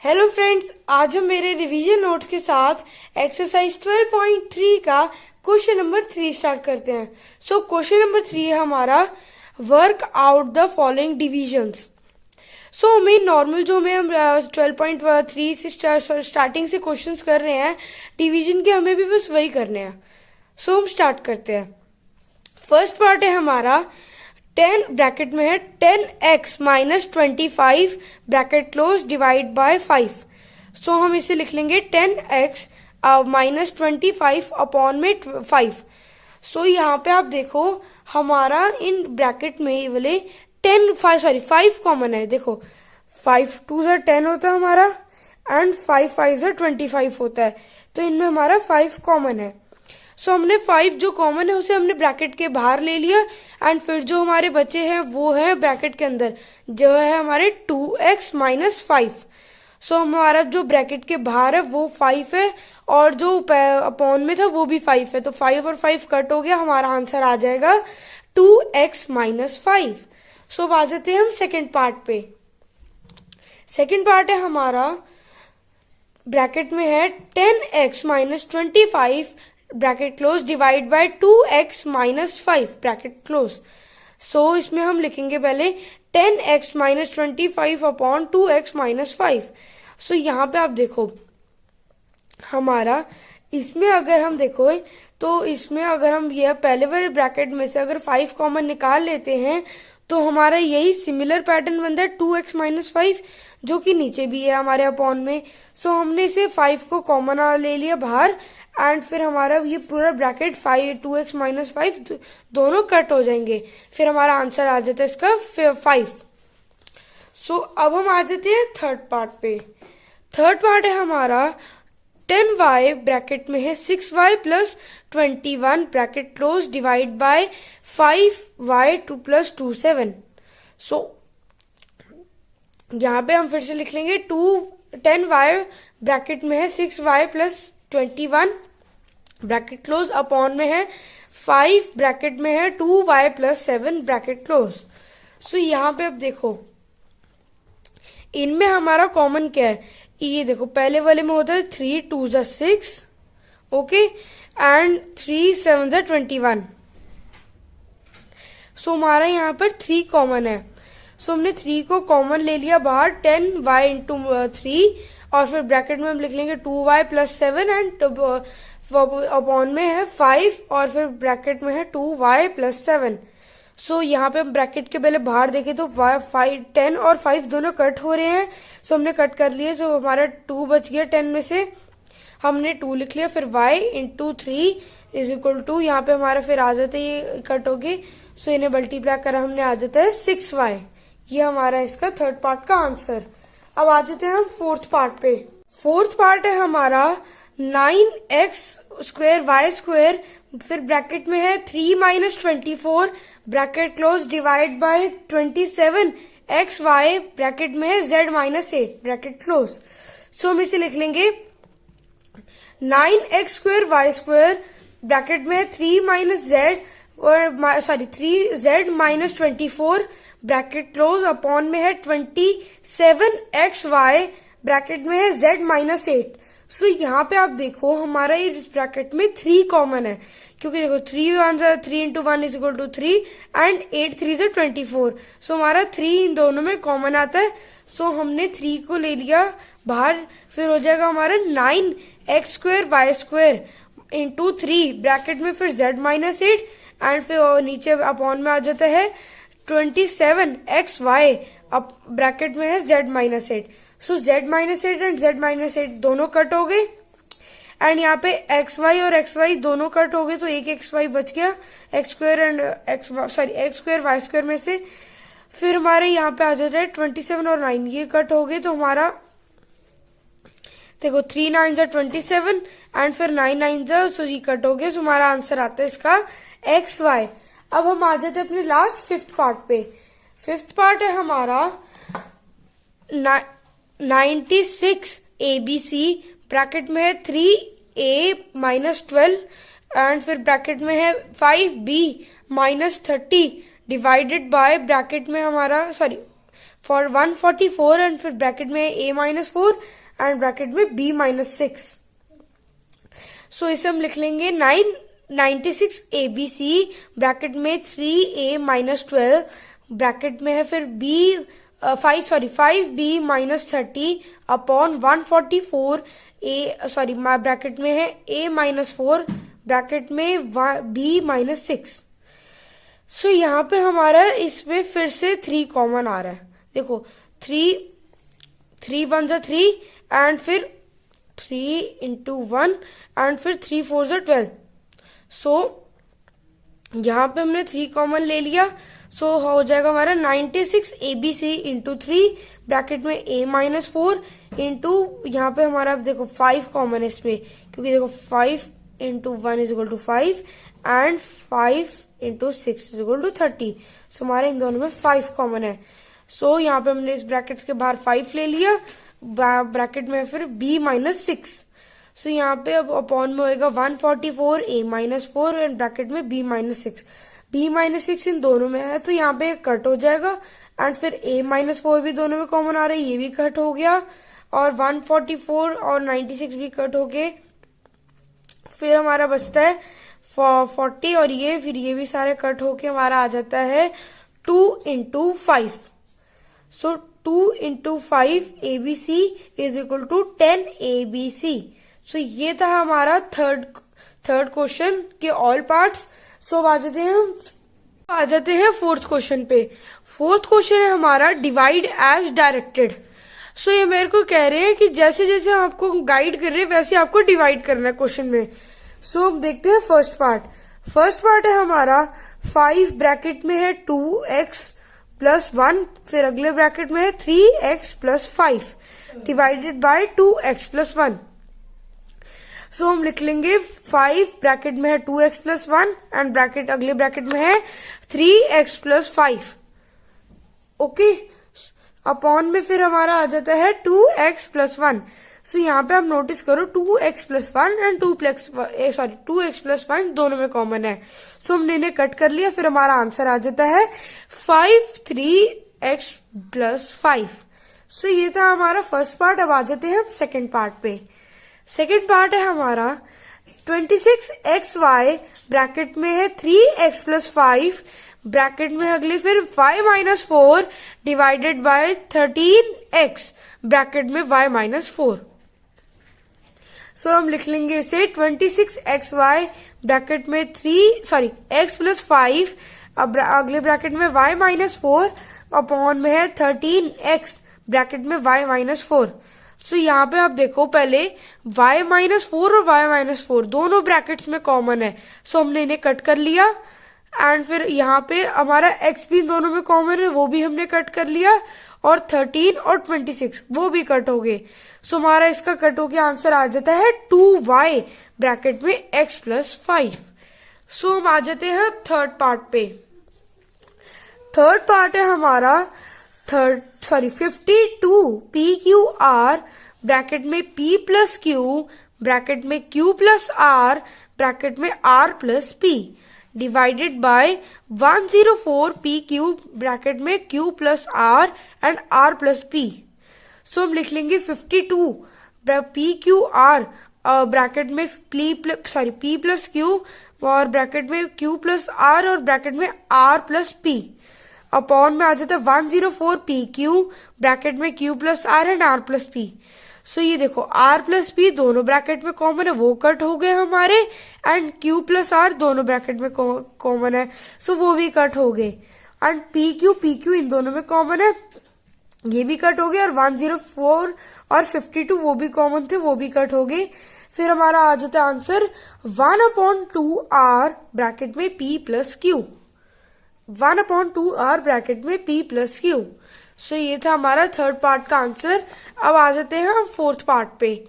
Hello friends, आज हम मेरे रिवीजन नोट्स के साथ एक्सरसाइज 12.3 का क्वेश्चन नंबर 3 स्टार्ट करते हैं। सो क्वेश्चन नंबर 3 है हमारा work out the following divisions. So हमें नॉर्मल जो हम 12.3 से स्टार्टिंग से क्वेश्चंस कर रहे हैं डिवीजन के, हमें भी बस वही करने हैं। सो हम स्टार्ट करते हैं। फर्स्ट पार्ट है हमारा 10 ब्रैकेट में है 10x minus 25 bracket close divide bye 5। सो हम इसे लिख लेंगे 10x माइनस 25 अपॉन में 5। सो यहाँ पे आप देखो हमारा इन ब्रैकेट में ये वाले 5 कॉमन है। देखो 5 2 से 10 होता है हमारा एंड 5 5 से 25 होता है, तो इनमें हमारा 5 कॉमन है। सो हमने 5 जो कॉमन है उसे हमने ब्रैकेट के बाहर ले लिया एंड फिर जो हमारे बचे हैं वो है ब्रैकेट के अंदर, जो है हमारे 2x माइनस 5। सो हमारा जो ब्रैकेट के बाहर है वो 5 है और जो अपॉन में था वो भी 5 है, तो 5 और 5 कट हो गया, हमारा आंसर आ जाएगा 2x माइनस 5। सो अब आ जाते हैं हम सेकेंड पार्ट पे। सेकेंड पार्ट है हमारा ब्रैकेट में है 10x minus 25 bracket close divide by 2x minus 5 bracket close. So इसमें हम लिखेंगे पहले 10x minus 25 upon 2x minus 5। सो यहाँ पे आप देखो हमारा इसमें अगर हम देखो तो इसमें अगर हम यह पहले वाले ब्रैकेट में से अगर 5 कॉमन निकाल लेते हैं तो हमारा यही सिमिलर पैटर्न बनता है 2x माइनस 5, जो कि नीचे भी है हमारे अपॉन में। सो हमने इसे 5 को कॉमन ले लिया बाहर एंड फिर हमारा ये पूरा ब्रैकेट 2x माइनस 5 दोनों कट हो जाएंगे, फिर हमारा आंसर आ जाता है इसका 5। सो अब हम आ जाते हैं थर्ड पार्ट पे। थर्ड पार्ट है हमारा 10y ब्रैकेट में है 6y plus 21 bracket close divide bye 5y 2 plus 2 7। सो यहाँ पे हम फिर से लिख लेंगे 10y ब्रैकेट में है 6y plus 21 bracket close upon में है 5 ब्रैकेट में है 2y प्लस 7 ब्रैकेट क्लोज। सो यहाँ पे अब देखो इनमें हमारा कॉमन क्या है, ये देखो पहले वाले में होता है 3 2 जा 6 ओके एंड 3 7 जा 21। सो हमारा यहाँ पर 3 कॉमन है। सो हमने 3 को कॉमन ले लिया बाहर 10y इंटू 3 और फिर ब्रैकेट में हम लिख लेंगे 2y प्लस 7 एंड अपॉन में है 5 और फिर ब्रैकेट में है 2y प्लस 7। सो यहाँ पे हम ब्रैकेट के पहले बाहर देखें तो 10 और 5 दोनों कट हो रहे हैं। सो हमने कट कर लिए, सो हमारा 2 बच गया 10 में से, हमने 2 लिख लिया, फिर y into 3 is equal to यहाँ पे हमारा फिर आ जाता है ये कट हो गए। सो इन्हें मल्टीप्लाई करा हमने आ जाता है 6y। ये हमारा इसका थर्ड पार्ट का आंसर। अब आ जाते हैं हम फोर्थ पार्ट पे। फोर्थ पार्ट है हमारा 9x स्क्वायर y स्क्वायर फिर ब्रैकेट में है 3 minus 24 bracket close divide bye 27xy bracket में है z माइनस 8 ब्रैकेट क्लोज। सो हम इसे लिख लेंगे 9x square y square bracket में है 3 माइनस z और 3z minus 24 bracket close upon में है 27xy ब्रैकेट में है z माइनस 8। सो यहाँ पे आप देखो हमारा इस ब्रैकेट में 3 कॉमन है, क्योंकि देखो 3 into 1 is equal to 3 and 8 3 से 24। सो हमारा 3 इन दोनों में कॉमन आता है। सो हमने 3 को ले लिया बाहर, फिर हो जाएगा हमारा 9x square y square into 3 bracket में फिर z माइनस 8 एंड फिर नीचे अपॉन में आ जाता है 27xy अब ब्रैकेट में है z minus 8। So z minus 8 and z minus 8 दोनों कट हो गए एंड यहाँ पे xy और xy दोनों कट हो गए, तो एक xy बच गया x square and x square y square में से। फिर हमारे यहाँ पे आ जाता है 27 और 9 ये कट हो गए, तो हमारा देखो 3 9 जा 27 एंड फिर 9 9 जा, सो ये कट हो गया। सो हमारा आंसर आता है इसका xy। अब हम आ जाते हैं अपने लास्ट फिफ्थ पार्ट पे। फिफ्थ पार्ट है हमारा 96 ABC ब्रैकेट में है 3a माइनस 12 एंड फिर ब्रैकेट में है 5b minus 30 divided by bracket में हमारा फॉर 144 एंड फिर ब्रैकेट में a-4 एंड ब्रैकेट में b-6। सो इसे हम लिख लेंगे 96 ABC ब्रैकेट में 3a-12 ब्रैकेट में है फिर 5b-30 अपॉन 144 ब्रैकेट में है a-4 ब्रैकेट में b-6। सो यहाँ पे हमारा इसमें फिर से 3 कॉमन आ रहा है। देखो 3 1 जा 3 एंड फिर 3 into 1 एंड फिर 3 4 जा 12। सो यहाँ पे हमने 3 कॉमन ले लिया। सो हो जाएगा हमारा 96 ABC इंटू 3 ब्रैकेट में a-4 इंटू यहाँ पे हमारा देखो 5 कॉमन है इसमें, क्योंकि देखो 5 into 1 is equal to 5 and 5 into 6 is equal to 30। So हमारे इन दोनों में 5 कॉमन है। सो यहाँ पे हमने इस ब्रैकेट के बाहर 5 ले लिया, ब्रैकेट में फिर b-6। सो यहाँ पे अब अपॉन में होएगा 144 a-4 एंड ब्रैकेट में b-6। b-6 इन दोनों में है तो यहाँ पे कट हो जाएगा एंड फिर a-4 भी दोनों में कॉमन आ रहा है, ये भी कट हो गया और 144 और 96 भी कट हो गए। फिर हमारा बचता है 40 और ये फिर ये भी सारे कट होके हमारा आ जाता है 2 into 5। So 2 into 5 ABC is equal to 10 ABC। So ये था हमारा थर्ड क्वेश्चन के ऑल पार्ट्स। सो आ जाते हैं फोर्थ क्वेश्चन पे। फोर्थ क्वेश्चन है हमारा डिवाइड एज डायरेक्टेड। सो ये मेरे को कह रहे हैं कि जैसे जैसे हम आपको गाइड कर रहे हैं वैसे आपको डिवाइड करना है क्वेश्चन में। सो हम देखते हैं फर्स्ट पार्ट है हमारा 5 ब्रैकेट में है 2x प्लस 1 फिर अगले ब्रैकेट में है 3x plus 5 divided by 2x plus 1। सो हम लिख लेंगे 5 ब्रैकेट में है 2x प्लस 1 एंड ब्रैकेट अगले ब्रैकेट में है 3x प्लस 5। ओके, अपॉन में फिर हमारा आ जाता है 2x प्लस 1। सो यहाँ पे आप नोटिस करो 2x plus 1 and 2x plus 1 दोनों में कॉमन है। सो हमने इन्हें कट कर लिया, फिर हमारा आंसर आ जाता है 3x प्लस 5। सो ये था हमारा फर्स्ट पार्ट। अब आ जाते हैं हम सेकेंड पार्ट पे। सेकेंड पार्ट है हमारा 26xy ब्रैकेट में है 3x प्लस 5 ब्रैकेट में अगले फिर y-4 divided by 13x bracket में y-4। सो हम लिख लेंगे इसे 26xy ब्रैकेट में x प्लस 5 अब अगले ब्रैकेट में y-4 अपॉन में है 13x ब्रैकेट में y-4। सो यहाँ पे आप देखो पहले y-4 और y-4 दोनों ब्रैकेट्स में कॉमन है। सो हमने इन्हें कट कर लिया एंड फिर यहाँ पे हमारा x भी दोनों में कॉमन है, वो भी हमने कट कर लिया और 13 और 26 वो भी कट हो गए। सो हमारा इसका कट होके आंसर आ जाता है 2y ब्रैकेट में x प्लस 5। सो हम आ जाते हैं थर्ड पार्ट पे। थर्ड पार्ट है हमारा 52 PQR ब्रैकेट में P प्लस Q ब्रैकेट में Q प्लस R ब्रैकेट में R plus P divided by 104 PQ bracket में Q plus R and R plus P। सो हम लिख लेंगे 52 PQR ब्रैकेट में P प्लस Q और ब्रैकेट में Q प्लस R और ब्रैकेट में R प्लस P अपॉन में आ जाता है 104 PQ ब्रैकेट में Q plus R and R plus P। सो ये देखो R प्लस P दोनों ब्रैकेट में कॉमन है, वो कट हो गए हमारे एंड Q प्लस R दोनों ब्रैकेट में कॉमन है, सो वो भी कट हो गए एंड PQ इन दोनों में कॉमन है, ये भी कट हो गए और 104 और 52 वो भी कॉमन थे, वो भी कट हो गए। फिर हमारा आ जाता है आंसर 1/2R ब्रैकेट में P plus Q 1/2R bracket में P प्लस Q। सो ये था हमारा थर्ड पार्ट का आंसर। अब आ जाते हैं हम फोर्थ पार्ट पे।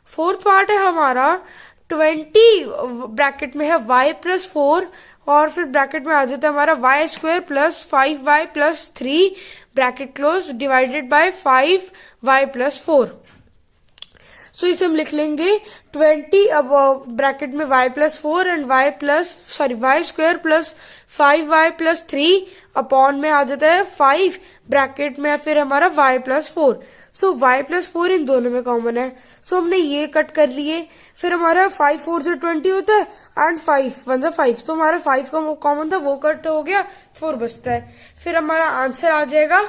फोर्थ पार्ट है हमारा 20 ब्रैकेट में है y प्लस 4 और फिर ब्रैकेट में आ जाता है हमारा y² plus 5y plus 3 bracket close divided by 5y plus 4। सो इसे हम लिख लेंगे 20 अब ब्रैकेट में y+4 and y square plus 5y+3 upon में आ जाता है 5 ब्रैकेट में फिर हमारा y+4। सो y+4 इन दोनों में कॉमन है, सो हमने ये कट कर लिए। फिर हमारा 5 4 से 20 होता है एंड 5 1 से 5, तो हमारा 5 का कॉमन था वो कट हो गया, 4 बचता है। फिर हमारा आंसर आ जाएगा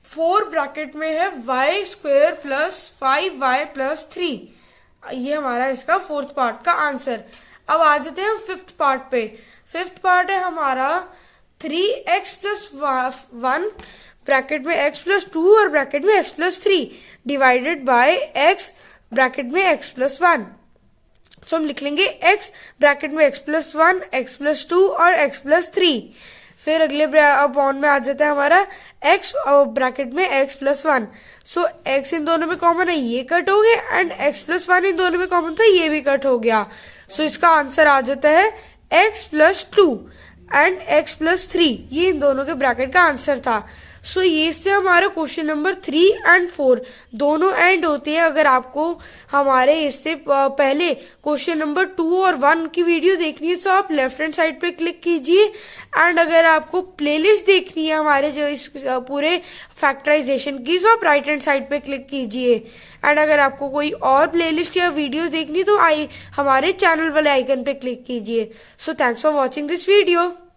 4 ब्रैकेट में है y स्क्वायर प्लस 5y+3। ये हमारा इसका फोर्थ पार्ट का आंसर। अब आ जाते हैं हम फिफ्थ पार्ट पे। फिफ्थ पार्ट है हमारा 3x+1 ब्रैकेट में x+2 और ब्रैकेट में x+3 divided by x bracket में x+1। सो हम लिख लेंगे x ब्रैकेट में x+1, x+2 और x+3। फिर अगले अपॉन में आ जाता है हमारा x ब्रैकेट में x+1। सो x इन दोनों में कॉमन है, ये कट हो गया एंड x+1 इन दोनों में कॉमन था, ये भी कट हो गया। सो इसका आंसर आ जाता है x+2 एंड x+3। ये इन दोनों के ब्रैकेट का आंसर था। सो ये से हमारा क्वेश्चन नंबर 3 एंड 4 दोनों एंड होते हैं। अगर आपको हमारे इससे पहले क्वेश्चन नंबर 2 और 1 की वीडियो देखनी है तो आप लेफ्ट हैंड साइड पे क्लिक कीजिए, एंड अगर आपको प्लेलिस्ट देखनी है हमारे जो इस पूरे फैक्टराइजेशन की तो आप राइट हैंड साइड पे क्लिक कीजिए। एंड अगर आपको कोई और प्लेलिस्ट या वीडियो देखनी तो हमारे चैनल वाले आइकन पे क्लिक कीजिए। So thanks for watching this video.